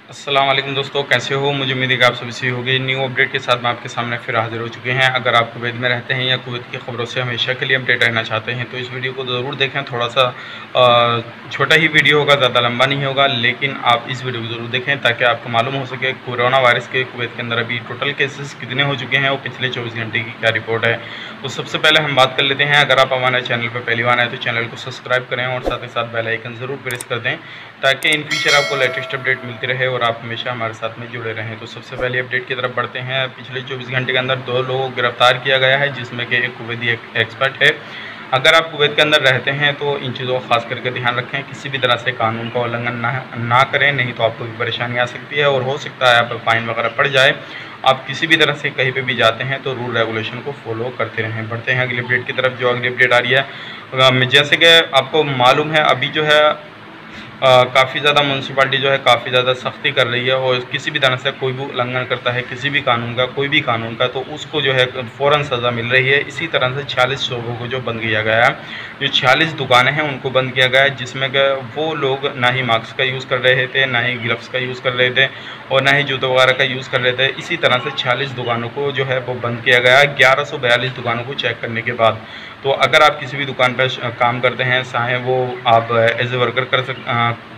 अस्सलाम वालेकुम दोस्तों, कैसे हो? मुझे उम्मीद है कि आप सभी सही होगी। न्यू अपडेट के साथ मैं आपके सामने फिर हाजिर हो चुके हैं। अगर आप कुवैत में रहते हैं या कुवैत की ख़बरों से हमेशा के लिए अपडेट रहना चाहते हैं तो इस वीडियो को ज़रूर देखें। थोड़ा सा छोटा ही वीडियो होगा, ज़्यादा लंबा नहीं होगा, लेकिन आप इस वीडियो को ज़रूर देखें ताकि आपको मालूम हो सके कोरोना वायरस के कुवैत के अंदर अभी टोटल केसेस कितने हो चुके हैं और पिछले 24 घंटे की क्या रिपोर्ट है। तो सबसे पहले हम बात कर लेते हैं। अगर आप हमारे चैनल पर पहली बार आए तो चैनल को सब्सक्राइब करें और साथ ही साथ बेल आइकन ज़रूर प्रेस कर दें ताकि इन फ्यूचर आपको लेटेस्ट अपडेट मिलती रहे और आप हमेशा हमारे साथ में जुड़े रहें। तो सबसे पहले अपडेट की तरफ बढ़ते हैं। पिछले 24 घंटे के अंदर 2 लोगों को गिरफ्तार किया गया है, जिसमें कि एक कुवैती एक्सपर्ट है। अगर आप कुवैत के अंदर रहते हैं तो इन चीज़ों का खास करके ध्यान रखें, किसी भी तरह से कानून का उल्लंघन ना करें, नहीं तो आपको भी परेशानी आ सकती है और हो सकता है आप पर फाइन वगैरह पड़ जाए। आप किसी भी तरह से कहीं पे भी जाते हैं तो रूल रेगुलेशन को फॉलो करते रहें। बढ़ते हैं अगली अपडेट की तरफ। जो अगली अपडेट आ रही है, जैसे कि आपको मालूम है, अभी जो है काफ़ी ज़्यादा म्यूनसिपाल्टी जो है काफ़ी ज़्यादा सख्ती कर रही है और किसी भी तरह से कोई भी उल्लंघन करता है किसी भी कानून का, कोई भी कानून का, तो उसको जो है फ़ौरन सज़ा मिल रही है। इसी तरह से 46 शोबों को जो बंद किया गया है, जो 46 दुकानें हैं उनको बंद किया गया है, जिसमें कि वो लोग ना ही मास्क का यूज़ कर रहे थे, ना ही ग्लव्स का यूज़ कर रहे थे और ना ही जूते वगैरह का यूज़ कर रहे थे। इसी तरह से 46 दुकानों को जो है वो बंद किया गया है 1142 दुकानों को चेक करने के बाद। तो अगर आप किसी भी दुकान पर काम करते हैं, चाहे वो आप एज ए वर्कर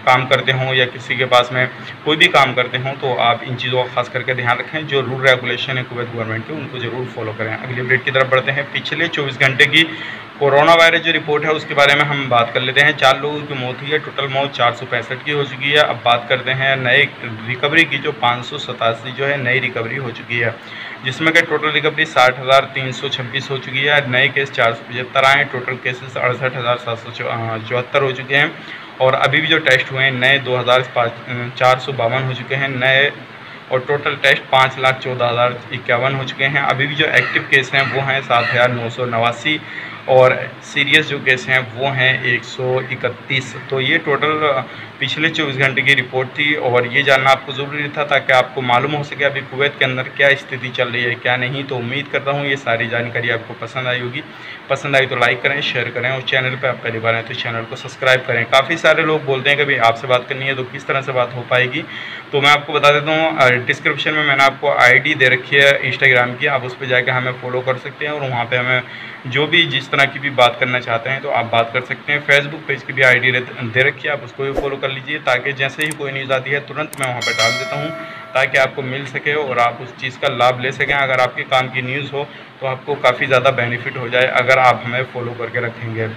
काम करते हों या किसी के पास में कोई भी काम करते हों, तो आप इन चीज़ों का खास करके ध्यान रखें। जो रूल रेगुलेशन है कुवैत गवर्नमेंट के, उनको ज़रूर फॉलो करें। अगली अपडेट की तरफ बढ़ते हैं। पिछले 24 घंटे की कोरोना वायरस जो रिपोर्ट है उसके बारे में हम बात कर लेते हैं। 4 लोगों की मौत हुई है, टोटल मौत 465 की हो चुकी है। अब बात करते हैं नए रिकवरी की। जो 587 जो है नई रिकवरी हो चुकी है, जिसमें कि टोटल रिकवरी 60,326 हो चुकी है। नए केस 475 आए, टोटल केसेस 68,774 हो चुके हैं और अभी भी जो टेस्ट हुए हैं नए 2,452 हो चुके हैं नए, और टोटल टेस्ट 5,14,051 हो चुके हैं। अभी भी जो एक्टिव केस हैं वो हैं 7,989 और सीरियस जो केस हैं वो हैं 131। तो ये टोटल पिछले 24 घंटे की रिपोर्ट थी और ये जानना आपको ज़रूरी था ताकि आपको मालूम हो सके अभी कुवैत के अंदर क्या स्थिति चल रही है क्या नहीं। तो उम्मीद करता हूँ ये सारी जानकारी आपको पसंद आई होगी। पसंद आई तो लाइक करें, शेयर करें और चैनल पर आप पहली बार आए तो चैनल को सब्सक्राइब करें। काफ़ी सारे लोग बोलते हैं कि भाई आपसे बात करनी है तो किस तरह से बात हो पाएगी, तो मैं आपको बता देता हूँ। डिस्क्रिप्शन में मैंने आपको ID दे रखी है इंस्टाग्राम की, आप उस पर जाकर हमें फॉलो कर सकते हैं और वहाँ पे हमें जो भी जिस तरह की भी बात करना चाहते हैं तो आप बात कर सकते हैं। फेसबुक पेज की भी ID दे रखी है, आप उसको भी फॉलो कर लीजिए ताकि जैसे ही कोई न्यूज़ आती है तुरंत मैं वहाँ पर डाल देता हूँ ताकि आपको मिल सके और आप उस चीज़ का लाभ ले सकें। अगर आपके काम की न्यूज़ हो तो आपको काफ़ी ज़्यादा बेनिफिट हो जाए अगर आप हमें फॉलो करके रखेंगे।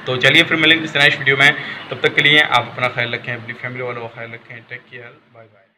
तो चलिए फिर मिलेंगे इस नेक्स्ट वीडियो में। तब तक के लिए आप अपना ख्याल रखें, अपनी फैमिली वालों का ख्याल रखें। Take care, bye bye.